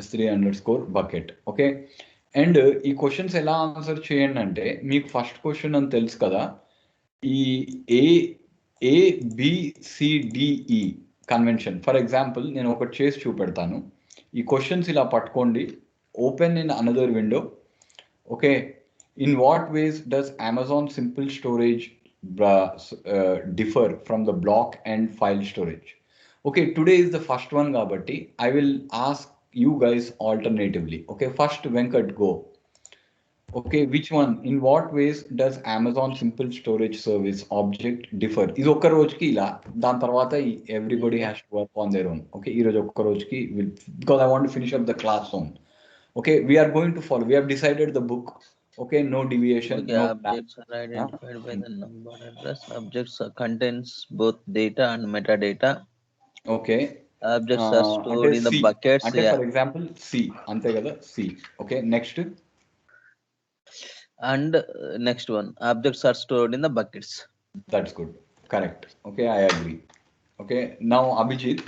S3 underscore bucket. Okay. And ఈ questions ఎలా answer చేయండి అంటే మీకు ఫస్ట్ క్వశ్చన్ అని తెలుసు కదా, ఈ ABCDE కన్వెన్షన్. ఫర్ ఎగ్జాంపుల్ నేను ఒకటి చేసి చూపెడతాను. ఈ క్వశ్చన్స్ ఇలా పట్టుకోండి, open in another window. Okay, in what ways does Amazon simple storage differ from the block and file storage? Okay, today is the first one kabatti I will ask you guys alternatively. Okay, first Venkat, go. Okay, which one, in what ways does Amazon simple storage service object differ? Is oka rojki ila dan tarvata everybody has to work on their own. Okay, ee roju oka rojki because I want to finish up the class soon. Okay, we are going to follow, we have decided the book. Okay, no deviation. Okay, no objects are identified by the number address. Objects contains both data and metadata. Okay, Objects are stored in the C. buckets. Ante for example C ante kada C. Okay, next. And next one, objects are stored in the buckets. That's good, correct. Okay, I agree. Okay, now Abhijit,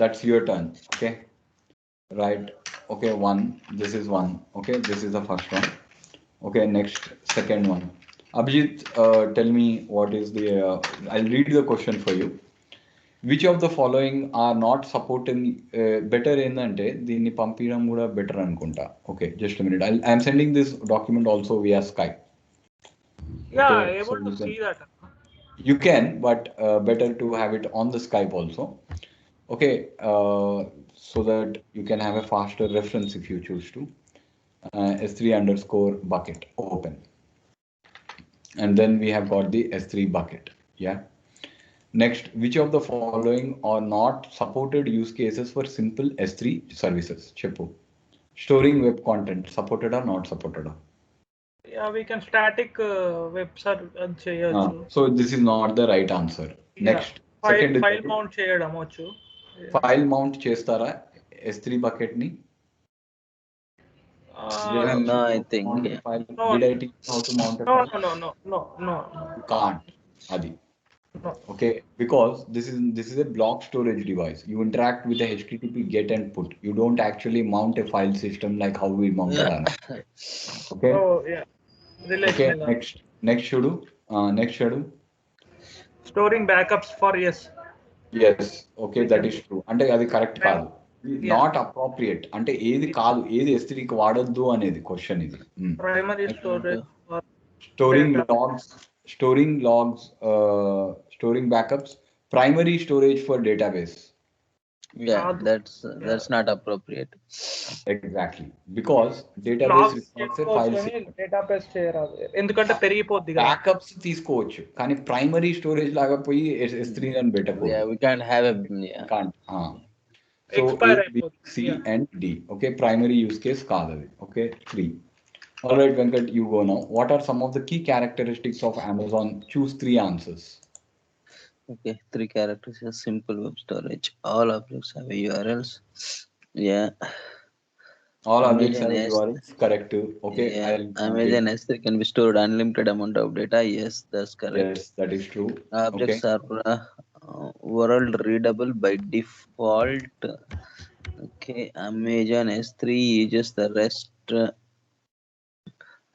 that's your turn. Okay, right. Okay, one, this is one. Okay, this is the first one. Okay, next, second one. Abhijit, tell me what is the I'll read the question for you. Which of the following are not supporting better ఏంటంటే దీన్ని పంపించడం కూడా better అనుకుంటా. Okay, just minute, I'm sending this document also via Skype. You can, but better to have it on the Skype also. Okay, so that you can have a faster reference if you choose to. S3 underscore bucket open, and then we have got the S3 bucket. Yeah. Next, which of the following are not supported use cases for simple S3 services? Cheppu. Storing web content, supported or not supported? Yeah, we can static web cheyachchu. So this is not the right answer. Next, second file mount cheyadam achu. File mount chestara S3 bucket ni? No, I think. No. Did I teach how to mount a file? No. You can't. Adi. No. Okay, because this is a block storage device. You interact with the HTTP get and put. You don't actually mount a file system like how we mounted on. Okay. Oh yeah. Relational. Okay. Next schedule. Next schedule. Storing backups for yes. Yes. Okay, that is true. Ante adi correct kaadu. Not appropriate. Ante ఏది కాదు, ఏది S3 కి వాడొద్దు అనేది question ఇది. Primary storage or storing logs, storing backups, primary storage for database. Yeah, that's not appropriate. Exactly, because database requires a file system. Database చేయరాదు ఎందుకంటే పెరిగిపోద్ది కదా. Backups తీసుకోవచ్చు కానీ primary storage లాగా పోయి S3 అని పెట్టకూడదు. Yeah, we can't have a can't. So A, B, C and D. Okay, primary use case కాదు అది. Okay, 3. All right, Venkat, you go now. What are some of the key characteristics of Amazon? Choose 3 answers. Okay, 3 characteristics. Simple web storage. All objects have URLs. Yeah. All objects have URLs. Correct. Okay. Yeah. Amazon S3 can be stored unlimited amount of data. Yes, that's correct. Yes, that is true. Objects are world readable by default. Okay, Amazon S3 uses the REST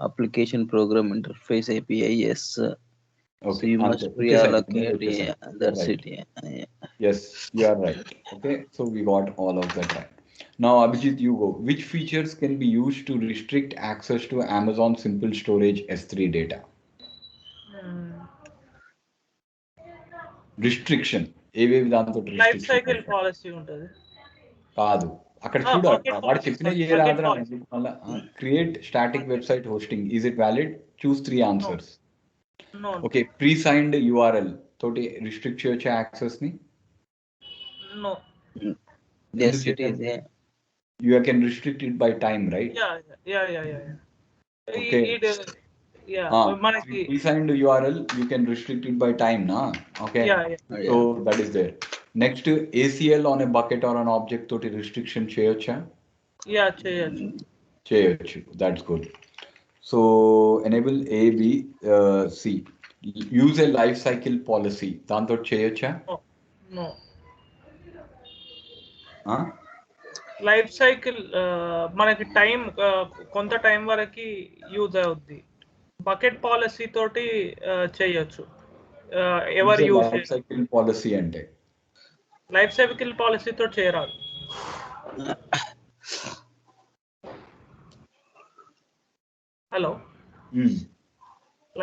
application program interface API. Yes. Okay. So you must pre-allocate. Yeah, that's right. It. Yeah. Yes, you are right. Okay, so we got all of that right. Now, Abhijit, you go. Which features can be used to restrict access to Amazon Simple Storage S3 data? Restriction. Life cycle policy ఉంటుంది. కాదు, అక్కడ చూడు వాడు చెప్పిన create static website hosting. Is it valid? Choose 3 answers. No. Okay, pre-signed URL తోటి restrict చేయొచ్చు access ని? No. Yes, it is. Yeah. You can restrict it by time, right? Yeah. Okay. Pre-signed URL, you can restrict it by time, na? Okay. Yeah. So that is there. Next, ACL on a bucket or an object toti restriction cheyocha? Yeah, cheyochu. That's good. So enable A, B, C. Use a life cycle policy. Danto cheyocha? No. Life cycle మనకి time కొంత time వరకు use అవుద్ది. Bucket policy తోటి చేయొచ్చు. ఎవరు use life cycle policy అంటే life cycle policy తోటి చేయరాదు. హలో,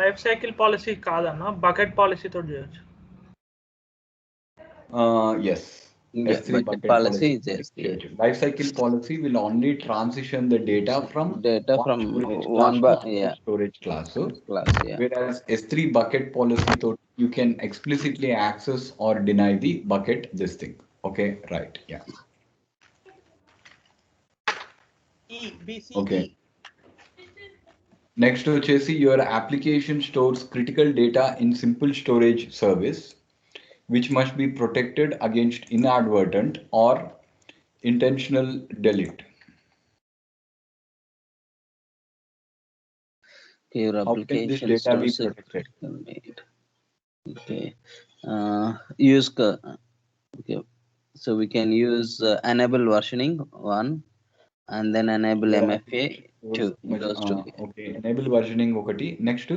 లైఫ్ సైకిల్ పాలసీ కాదన్న, బకెట్ పాలసీ తోటి చేయొచ్చు. yes. S3 bucket policy is S3. Life cycle policy will only transition the data from one storage class. Yeah. Whereas S3 bucket policy, you can explicitly access or deny the bucket this thing. Okay, right? Yeah. Okay. Next, your application stores critical data in simple storage service, which must be protected against inadvertent or intentional delete. Your application How can this data be protected? Okay. Use okay. So we can use enable versioning 1 and then enable MFA 2. Those two. Okay, enable versioning okati. Next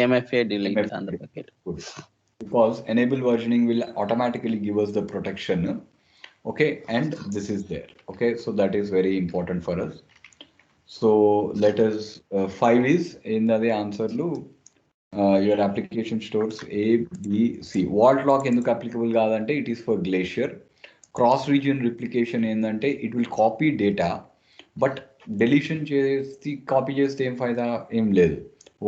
MFA delete on the bucket. Good. Because enable versioning will automatically give us the protection. Okay, and this is there. Okay, so that is very important for us. So let us 5 is in the answer lu your application stores A, B, C. Vault lock enduku applicable kaadante it is for Glacier. Cross region replication ఏందంటే it will copy data but deletion చేసి copy చేస్తే ఏం ఫైదా ఏం లేదు.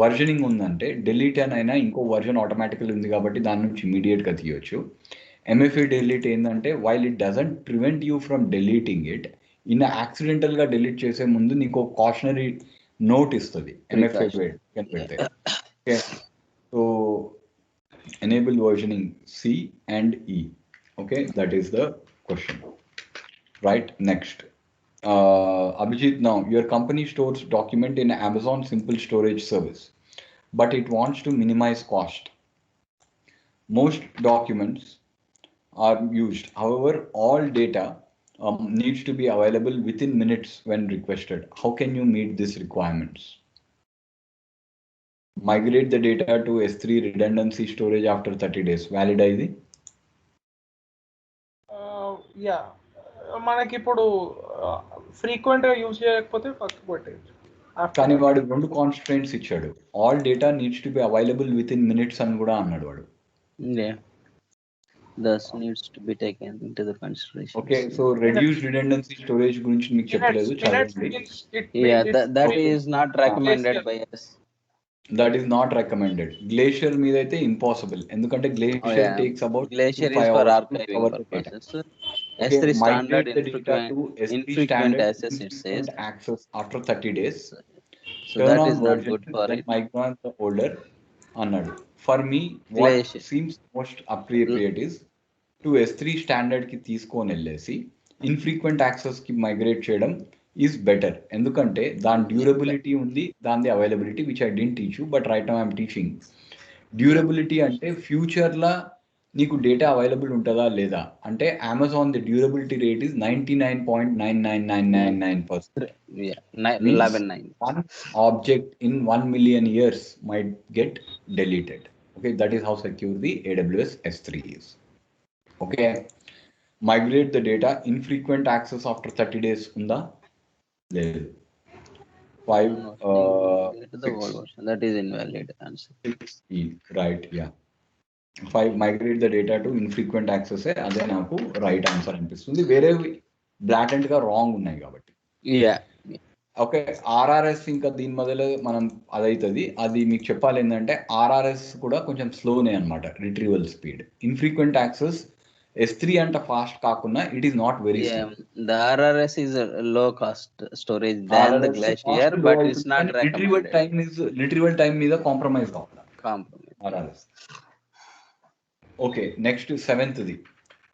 వర్జనింగ్ ఉందంటే delete అయినా ఇంకో version ఆటోమేటికల్ ఉంది కాబట్టి దాని నుంచి ఇమీడియట్గా తీయొచ్చు. MFA delete ఏంటంటే while it doesn't prevent you from deleting it, in యాక్సిడెంటల్గా డెలీట్ చేసే ముందు నీకు కాషనరీ నోట్ ఇస్తుంది MFA పెడితే. Okay, so enable versioning C and E. Okay, that is the question. Right, next. Abhijit, now your company stores document in Amazon Simple Storage Service, but it wants to minimize cost. Most documents are used. However, all data needs to be available within minutes when requested. How can you meet these requirements? Migrate the data to S3 redundancy storage after 30 days. Valid ID? Yeah, మనకి ఇప్పుడు ఫ్రీక్వెంట్గా use చేయకపోతే first పెట్టేయచ్చు. కానీ వాడు 2 కాన్స్ట్రెంట్స్ ఇచ్చాడు. All data needs to be available with in minutes అని కూడా అన్నాడు వాడు. Thus needs to be taken into the consideration. Okay, so reduced redundancy storage గురించి మీకు చెప్పలేదు, చదవండి. Yeah, that is not recommended by us. That is not recommended. Glacier మీద అయితే impossible, ఎందుకంటే Glacier takes about Glacier is for archiving purposes. S3 standard infrequent access, it says. Access after 30 days. So that is not good for it. Migrate the older అన్నాడు. For me, what seems most appropriate is to S3 standard కి తీసుకొని వెళ్ళేసి infrequent access కి migrate చేయడం is better. ఎందుకంటే దాని durability ఉంది, దాని availability which I don't teach you, but right now I'm teaching. Durability అంటే ఫ్యూచర్లో నీకు డేటా అవైలబుల్ ఉంటుందా లేదా అంటే Amazon the durability rate is 99.99999%. One object in 1 million years might get deleted. Okay, that is how secure the AWS S3 is. Okay, migrate the data, infrequent access after 30 days unda లేదు. 5 the whole version that is invalid answer. 6E, right, yeah. 5 migrate the data to infrequent access అదే నాకు right answer అనిపిస్తుంది, వేరే blatant గా wrong ఉన్నాయి కాబట్టి. Okay, RRS ఇంకా దీని మొదలు మనం అదైతుంది, అది మీకు చెప్పాలి ఏంటంటే ఆర్ఆర్ఎస్ కూడా కొంచెం స్లోనే అనమాట retrieval speed. Infrequent access S3 అంట ఫాస్ట్ కాకుండా it is not very slow. The RRS is a low cost storage than the Glacier, but it's not recommended. Retrieval time మీద కాంప్రమైజ్ కావాలి RRS. Okay, next 7th the,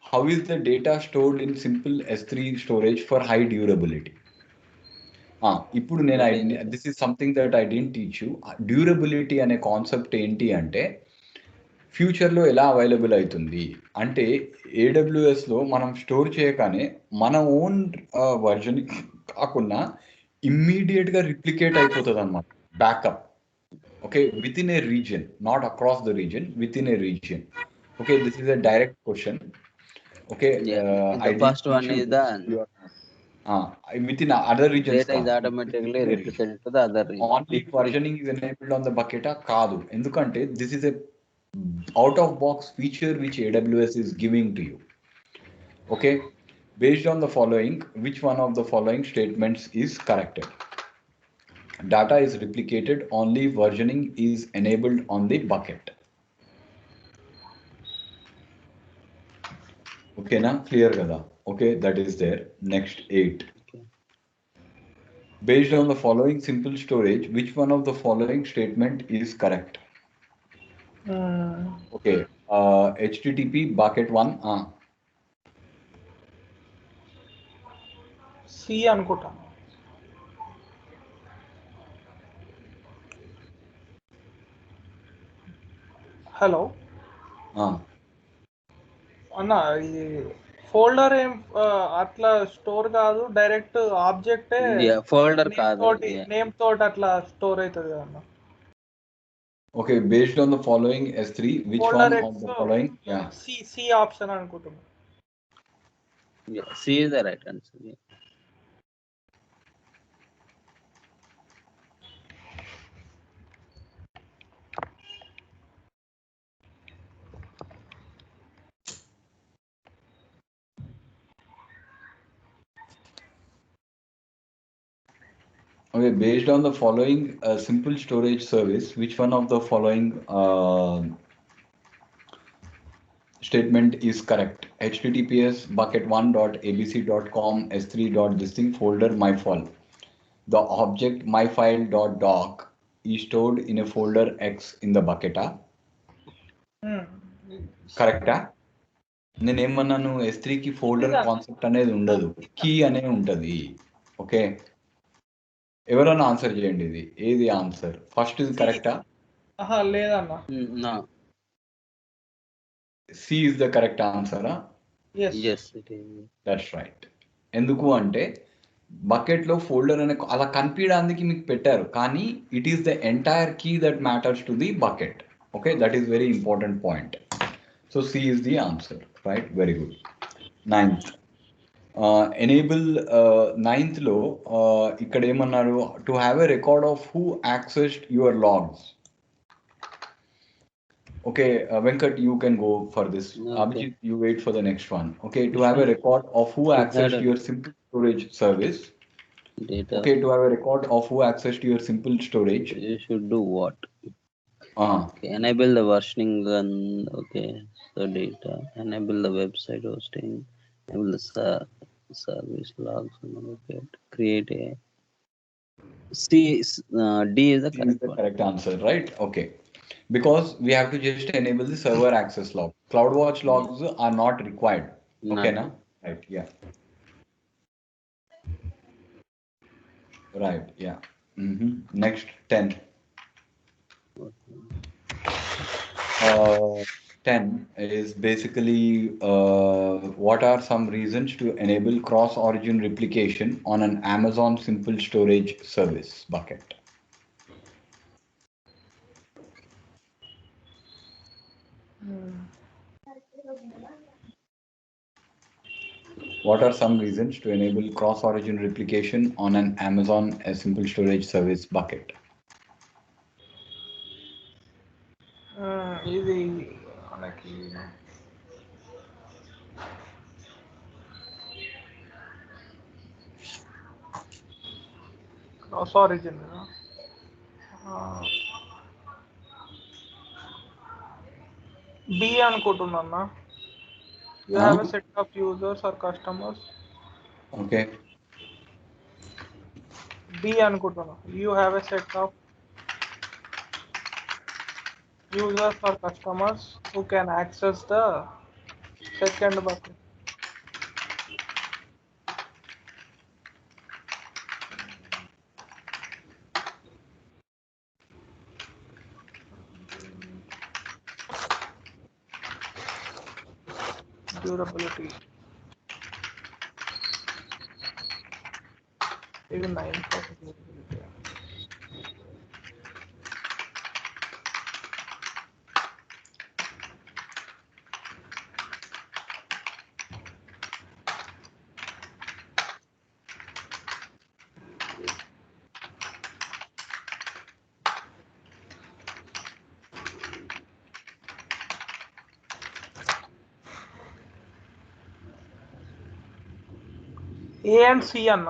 how is the data stored in simple S3 storage for high durability? ఇప్పుడు నేను this is something that I don't teach you. Durability అనే concept ఏంటి అంటే ఫ్యూచర్లో ఎలా available అవుతుంది అంటే ఏడబ్ల్యూఎస్లో మనం స్టోర్ చేయగానే మన ఓన్ వర్జన్ కాకుండా ఇమ్మీడియట్గా రిప్లికేట్ అయిపోతుంది అనమాట backup. Okay, with in a region, not across the region, with in a region. Okay, this is a direct question. Okay, The I didn't first one teach you is this. Within other regions data is automatically within a region. replicated to the other region. Only versioning is enabled on the bucket కాదు, ఎందుకంటే this is a out of box feature which AWS is giving to you. Okay, based on the following, which one of the following statements is corrected? Data is replicated, only versioning is enabled on the bucket. Okay, na clear kada? Okay, that is there. Next 8. Okay. Based on the following simple storage, which one of the following statement is correct? Okay, HTTP bucket 1. C అనుకుంటా. Hello అన్న, ఇది folder ఏం అట్లా store కాదు, direct ఆబ్జెక్టే folder కాదు, name తోటి అట్లా store అవుతుంది కదన్న. Okay, based on the following S3, which Folder one X, of the following? Yeah. C option అనుకుంటున్నా. C is the right answer. Yeah. Okay, based on the following simple storage service, which one of the following statement is correct? HTTPS bucket1.abc.com s3.distinct folder myfile. The object myfile.doc is stored in a folder X in the bucket. కరెక్టా? నేనేమన్నాను, S3కి folder concept అనేది ఉండదు, key అనే ఉంటుంది. Okay, ఎవరన్నా answer చేయండి, ఇది ఏది ఆన్సర్ ఫస్ట్, ఇది కరెక్టా? లేదన్నా. సి ఇస్ ద కరెక్ట్ ఆన్సరా? Yes, it is. That's right. ఎందుకు అంటే బకెట్లో ఫోల్డర్ అనే అలా కనిపించడానికి మీకు పెట్టారు, కానీ it is the entire key that matters to the bucket. Okay, that is very important point. So C is the answer, right, very good. 9th enable 9th లో ఇక్కడ ఏమన్నారు, to have a record of who accessed your logs. Okay, Venkat, you can go for this. Okay. Abhijit, you wait for the next one. Okay, to have a record of who accessed your simple storage service. Data. Okay, to have a record of who accessed your simple storage. You should do what? Okay, enable the versioning gun. Okay, so data. Enable the website hosting. Enable the service logs. Okay, create a D is the correct answer, right? Okay. Because we have to just enable the server access log. CloudWatch logs are not required. Okay, na? Right, yeah. Right, yeah. Next, 10. 10 is basically what are some reasons to enable cross-origin replication on an Amazon Simple Storage Service bucket? What are some reasons to enable cross-origin replication on an Amazon Simple Storage Service bucket? ఇది మనకి cross origin B అనుకుంటున్నా. You have a set of users or customers. Okay. B అనుకుంటున్నా. You have a set of users or customers who can access the second bucket. durability. Even 9% durability. A and C అన్న.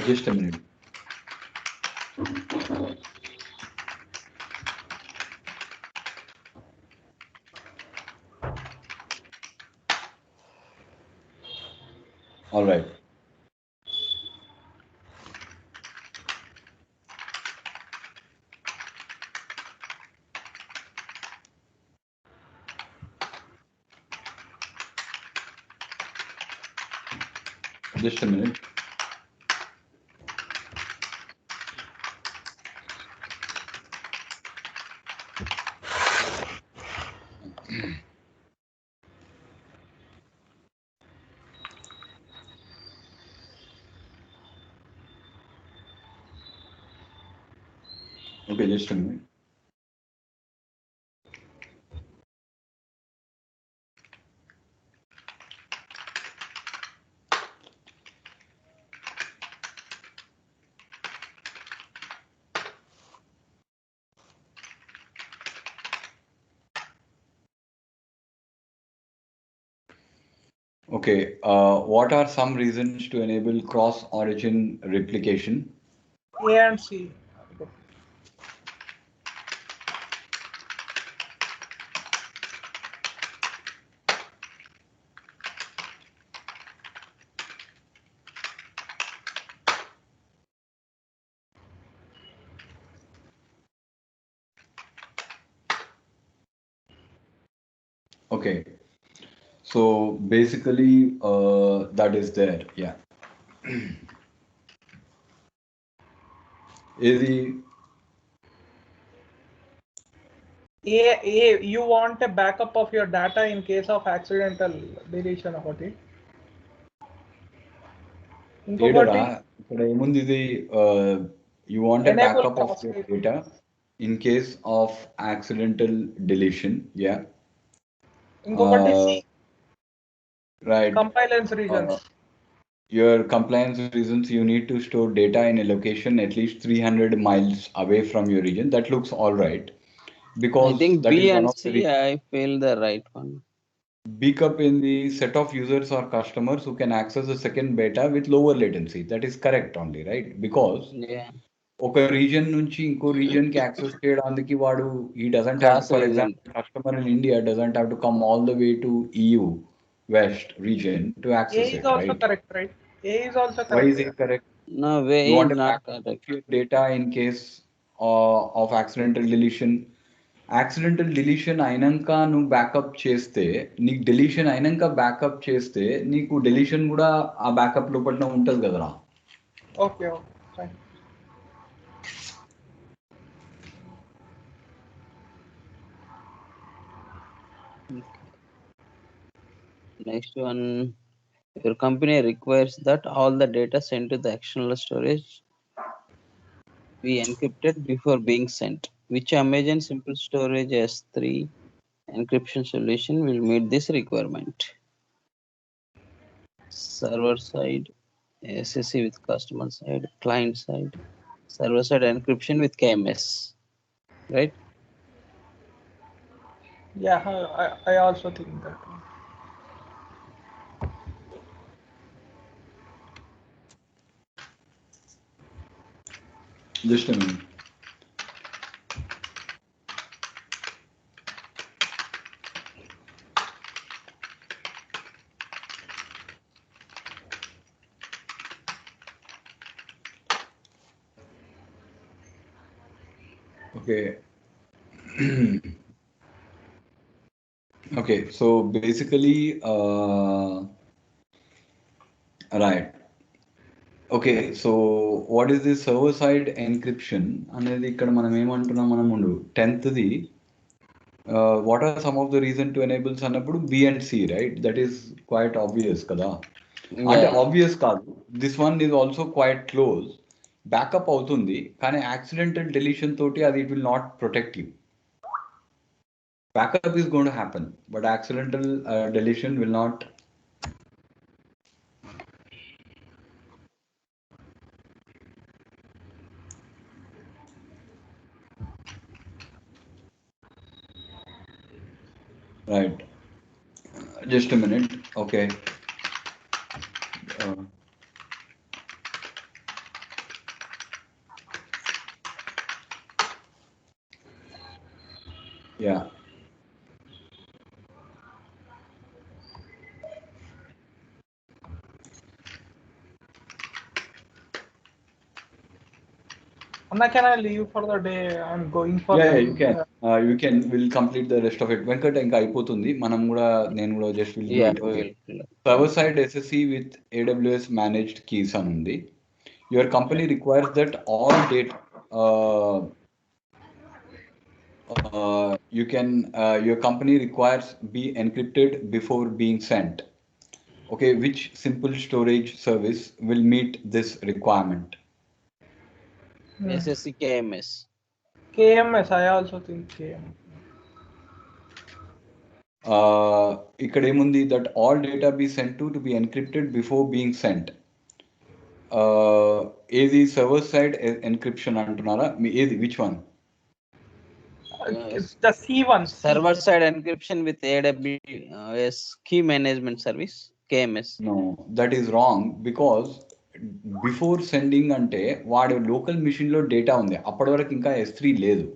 Just a minute. All right. Just a minute. Okay, just a minute. Okay, what are some reasons to enable cross-origin replication? A and C. Okay, so basically that is there, yeah. Is You want a backup of your data in case of accidental deletion ఒకటి. ఇంకొకటి ఇక్కడ ఏముంది ఇది you want a enable backup of your cross-site. data in case of accidental deletion, yeah. ఇంకొకటి C, Right. compliance reasons. Your compliance reasons, you need to store data in a location at least 300 miles away from your region. That looks all right because I think that B is one and of the C, I feel the right one. backup in the set of users or customers who can access the second beta with lower latency. That is correct only, right? Because Yeah. ఒక reason నుంచి ఇంకో reason కి access చేయడానికి వాడు ఈ doesn't have Cross for region. Example customer in India doesn't have to come all the way to EU west reason to A access is it, also right? correct, right? A is also Why correct. is it correct? No way You is want a not backup correct. of your data in case of accidental deletion. Accidental deletion అయినాక నువ్వు backup చేస్తే నీకు deletion అయినాక backup చేస్తే నీకు deletion కూడా ఆ backup లోపల ఉంటుంది కదరా. Okay, fine. Next one, your company requires that all the data sent to the external storage be encrypted before being sent. Which Amazon Simple Storage S3 encryption solution will meet this requirement? Server side, SSE with customer side, client side, server side encryption with KMS, right? Yeah, I also think that. Just a minute. Okay. Okay, so basically, right. Okay so what is the server side encryption అనేది ఇక్కడ మనం ఏమంటున్నాం మనం ఉండు 10th what are some of the reason to enables అన్నప్పుడు B and C right that is quite obvious కదా అంటే obvious కాదు this one is also quite close backup అవుతుంది కానీ యాక్సిడెంటల్ డెలీషన్ తోటి అది it will not protect you backup is gone to happen but accidental deletion will not right. Just a minute. Okay. Yeah. Anna, can I leave for the day? I'm going for Yeah, you can. You can. We'll complete the rest of it. Venkat ఇంకా అయిపోతుంది మనం కూడా నేను కూడా just will do it. Okay. Server side SSE with AWS managed keys అని ఉంది. Your company requires that all data your company requires be encrypted before being sent. Okay, which simple storage service will meet this requirement? SSC KMS. KMS, I also think KMS. ఇక్కడ ఏముంది that all data be sent to be encrypted before being sent. ఏది server side encryption అంటున్నారా ఏది which one It's the C1. Server side encryption with AWS key management service KMS. No, that is wrong because before sending అంటే వాడి local machine లో data ఉంది అప్పటి వరకు ఇంకా S3 లేదు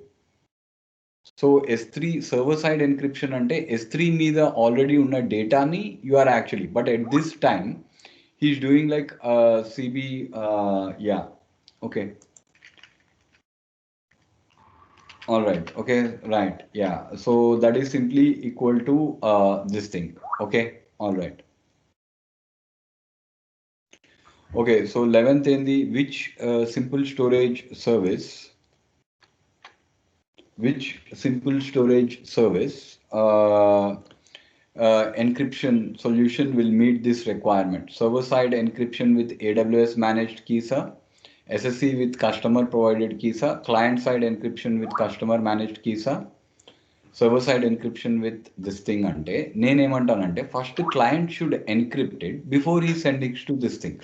so S3 server side encryption అంటే S3 మీద ఆల్రెడీ ఉన్న డేటాని you are actually but at this time he's doing like CB yeah okay all right okay right yeah so that is simply equal to this thing okay all right okay so 11th in the which simple storage service encryption solution will meet this requirement server side encryption with AWS managed keys SSE with customer provided keys client side encryption with customer managed keys server side encryption with this thing ante నేనేమంటానంటే first client should encrypted before ఈ సెండింగ్స్ to this thing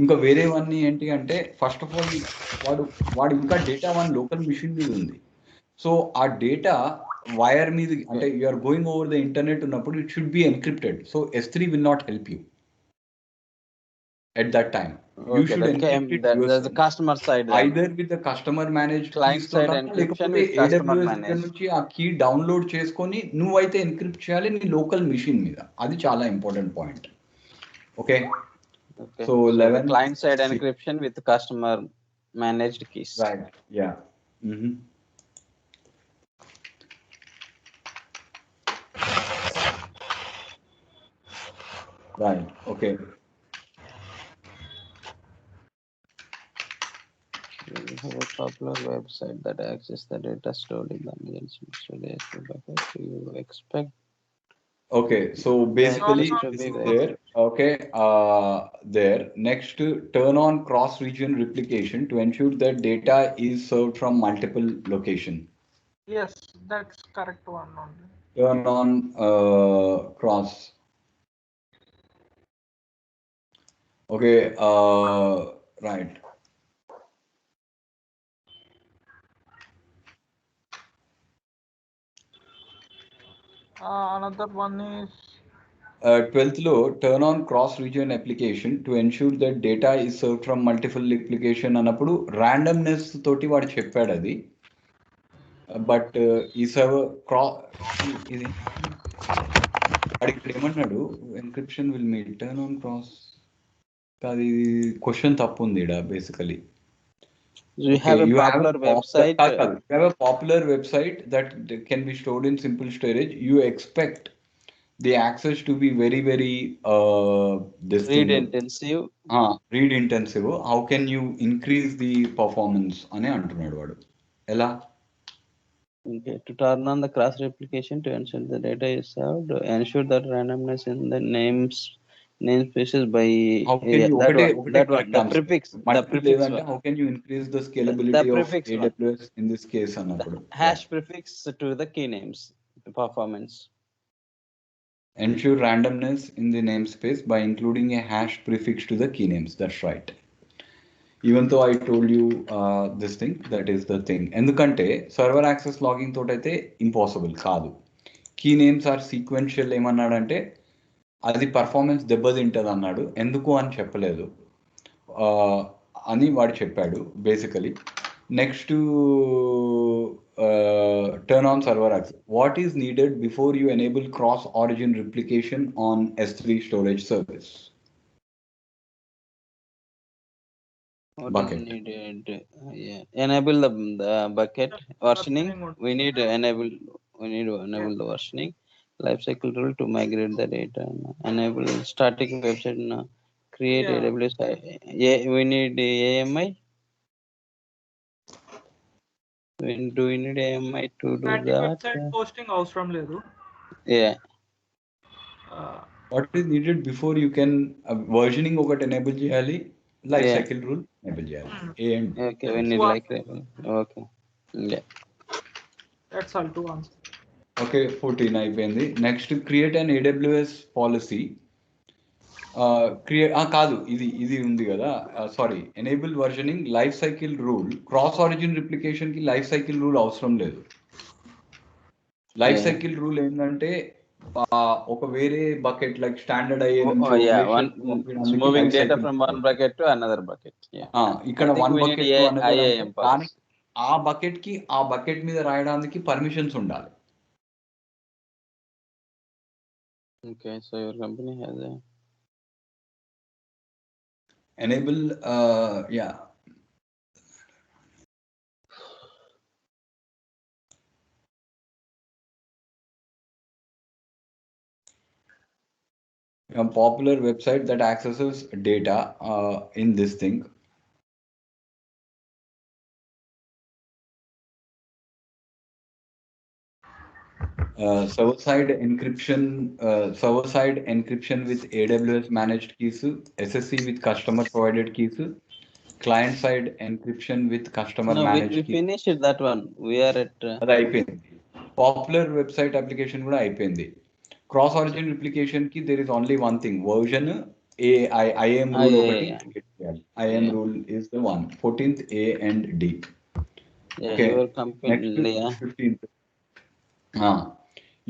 ఇంకా వేరేవన్నీ ఏంటి అంటే first of all వాడు ఇంకా data one local machine మీద ఉంది so ఆ డేటా వైర్ మీద అంటే you are going over the internet ఉన్నప్పుడు it should be encrypted so S3 will not help you at that time you should encrypt it yourself. The customer side either with the customer managed client keys side encryption with customer managed నుంచి ఆ key download చేసుకొని నువ్వైతే encrypt చేయాలి నీ local machine మీద అది చాలా important point okay so 11 client side encryption with customer managed keys right yeah right okay we have a popular website that access the data stored in the emergency storage backup. You expect okay so basically this is there okay there next turn on cross region replication to ensure that data is served from multiple location Yes, that's correct one only. turn on cross okay right Another one is 12th లో turn on cross region application to ensure that data is served from multiple application అన్నప్పుడు randomness తోటి వాడు చెప్పాడు అది but ఈ server ఇది వాడు ఇక్కడ ఏమన్నాడు encryption will me turn on cross అది క్వశ్చన్ తప్పు ఉంది ఇక్కడ basically you have a popular website you have a popular website that can be stored in simple storage you expect the access to be very, very this Read thing. intensive. Read intensive. How can you increase the performance అని అంటున్నాడు వాడు. ఎలా? Okay, to turn on the cross replication to ensure the data is served, ensure that randomness in the namespaces by How can you that one, correct the answer. prefix, the Multiple prefix లేదంటే one, how can you increase the the scalability of prefix one, AWS in this case the అన్నప్పుడు. hash prefix to the key names performance. Ensure randomness in the namespace by including a hash prefix to the key names. That's right. Even though I told you this thing, that is the thing. ఎందుకంటే server access logging తోటైతే impossible కాదు. Key names are sequential ఏమన్నాడంటే అది performance దెబ్బతింటది అన్నాడు. ఎందుకు అని చెప్పలేదు అని వాడు చెప్పాడు basically. Next turn on server access. What is needed before you enable cross origin replication on S3 storage service? What Bucket. is needed? Yeah. Enable the bucket versioning. We need to enable the versioning lifecycle rule to migrate the data. Enable static website. Create AWS. We need AMI. Do we need AMI to do Static that? website hosting అవసరం లేదు. Yeah. What is needed before you can versioning ఒకటి enable చేయాలి, life cycle rule enable చేయాలి. A and B. Okay, we need like okay. Yeah. That's all to answer. Okay, 14 అయిపోయింది. Next create and AWS policy. కాదు, ఇది ఉంది కదా, sorry, enable versioning life cycle rule. Cross origin replication కి life cycle rule అవసరం లేదు. Life cycle rule ఏంటంటే ఒక వేరే bucket like standard moving data from one bucket to another bucket. ఇక్కడ వన్ బకెట్ కానీ ఆ బకెట్ కి ఆ బకెట్ మీద రాయడానికి పర్మిషన్స్ ఉండాలి. Okay, so your company has a enable a popular website that accesses data in this thing. Server-side encryption with AWS managed keys, SSC with customer provided keys, client-side encryption with customer managed keys. We finished that one. We are at అది అయిపోయింది. Popular website application కూడా అయిపోయింది. Cross origin replication కి there is only one thing, version IAM rule ఒకటి create చేయాలి. IAM rule is the one. 14th A and D. Okay. Next 15th.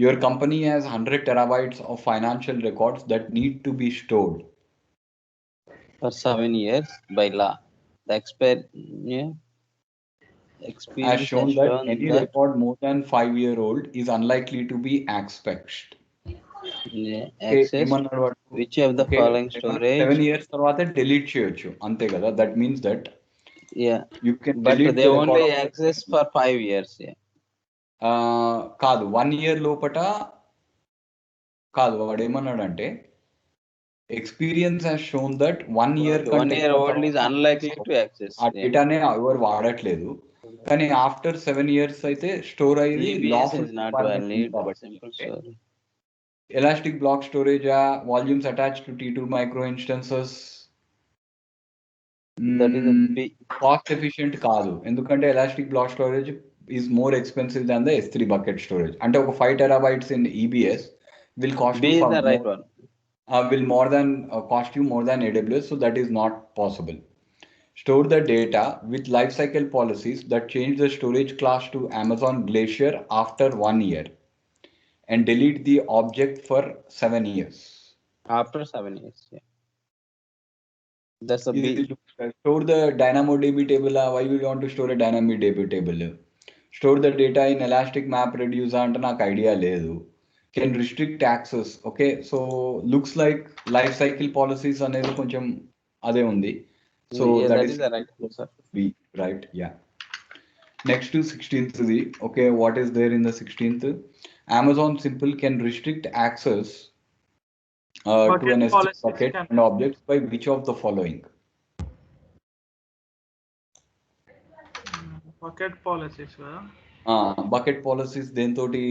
Your company has 100 terabytes of financial records that need to be stored for 7 years by law. The experience has shown that any record more than 5-year-old is unlikely to be accessed. Which of the following storage 7 years తర్వాత delete చేయొచ్చు అంతే కదా. That means that you can but delete they the only access for 5 years. కాదు, 1 year లోపట కాదు. వాడు ఏమన్నాడంటే experience has shown that 1 year కంటే old is unlikely to access. ఆ డేటానే ఎవరు వాడట్లేదు. కానీ ఆఫ్టర్ 7 years అయితే స్టోర్ అయ్యి elastic block storage, volumes attached to T2 micro instances. Cost efficient కాదు, ఎందుకంటే elastic block storage is more expensive than the S3 bucket storage. అంటే ఒక 5 terabytes in EBS will cost you more than AWS, so that is not possible. Store the data with lifecycle policies that change the storage class to Amazon Glacier after 1 year and delete the object for 7 years. After 7 years, that's a B. Store the DynamoDB table. Why we want to store a DynamoDB table? Store the data in Elastic Map Reducer అంటే నాకు idea లేదు. Can restrict access. Okay, so looks like life cycle policies అనేది కొంచెం అదే ఉంది. So that is the right answer. B, right? Yeah. Next to 16th. Okay, what is there in the 16th? Amazon Simple can restrict access to Bucket an S3 policies bucket can- and objects by which of the following? Bucket policies కదా. Bucket policies దేనితోటి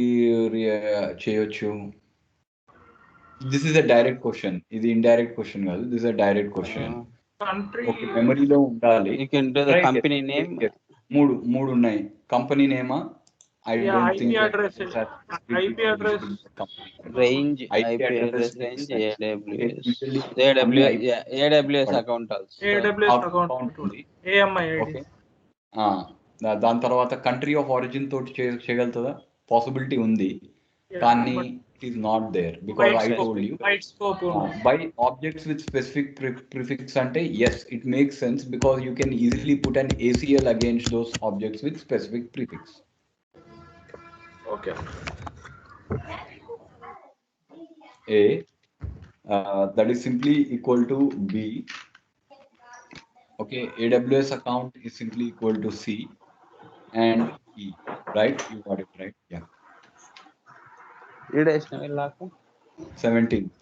చేయొచ్చు? This is a direct question. ఇది indirect question కాదు. This is a direct question. Country. Okay, మెమరీలో ఉండాలి. You can do the company name. మూడు ఉన్నాయి. Company నేమా? I Yeah, don't IP think address. IP address. Range, IP address range, AWS, yeah, AWS account also. AWS account ఉంది. AMI ID. Okay. దాని తర్వాత country of origin తోటి చేయగలుగుతుందా? Possibility ఉంది, కానీ it is not there because I told you by objects with specific prefix అంటే yes it makes sense because you can easily put an ACL against those objects with specific prefix. Okay. A that is simply equal to B. Okay, AWS account is simply equal to C and E, right? You got it right. Yeah. 17th.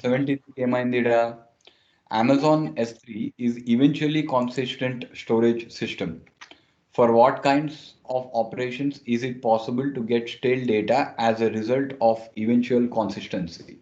17th ఏమైంది? Amazon S3 is eventually consistent storage system. For what kinds of operations is it possible to get stale data as a result of eventual consistency?